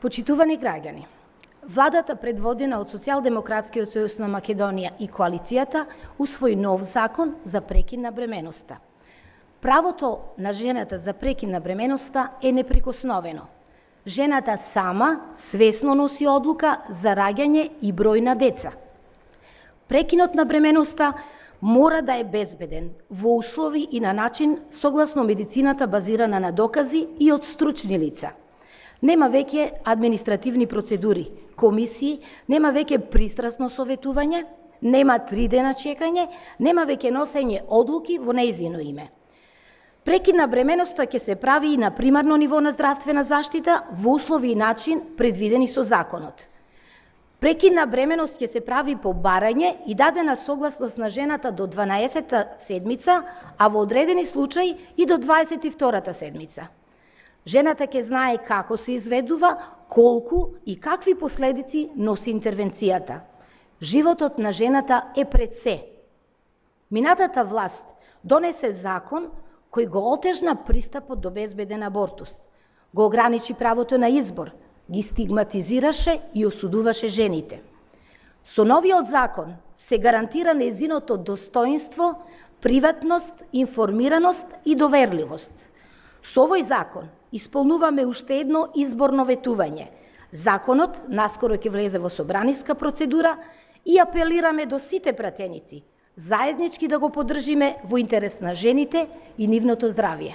Почитувани граѓани, владата предводена од Социјалдемократскиот сојуз на Македонија и коалицијата усвои нов закон за прекин на бременоста. Правото на жената за прекин на бременоста е неприкосновено. Жената сама свесно носи одлука за раѓање и број на деца. Прекинот на бременоста мора да е безбеден, во услови и на начин согласно медицината базирана на докази и од стручни лица. Нема веќе административни процедури, комисии, нема веќе пристрасно советување, нема 3 дена чекање, нема веќе носење одлуки во нејзино име. Прекин на бременоста ќе се прави и на примарно ниво на здравствена заштита во услови и начин предвидени со законот. Прекин на бременост ќе се прави по барање и дадена согласност на жената до 12-та седмица, а во одредени случаи и до 22-та седмица. Жената ќе знае како се изведува, колку и какви последици носи интервенцијата. Животот на жената е пред се. Минатата власт донесе закон кој го отежна пристапот до безбеден абортус, го ограничи правото на избор, ги стигматизираше и осудуваше жените. Со новиот закон се гарантира нејзиното достоинство, приватност, информираност и доверливост. Со овој закон исполнуваме уште едно изборно ветување. Законот наскоро ќе влезе во собраниска процедура и апелираме до сите пратеници заеднички да го поддржиме во интерес на жените и нивното здравје.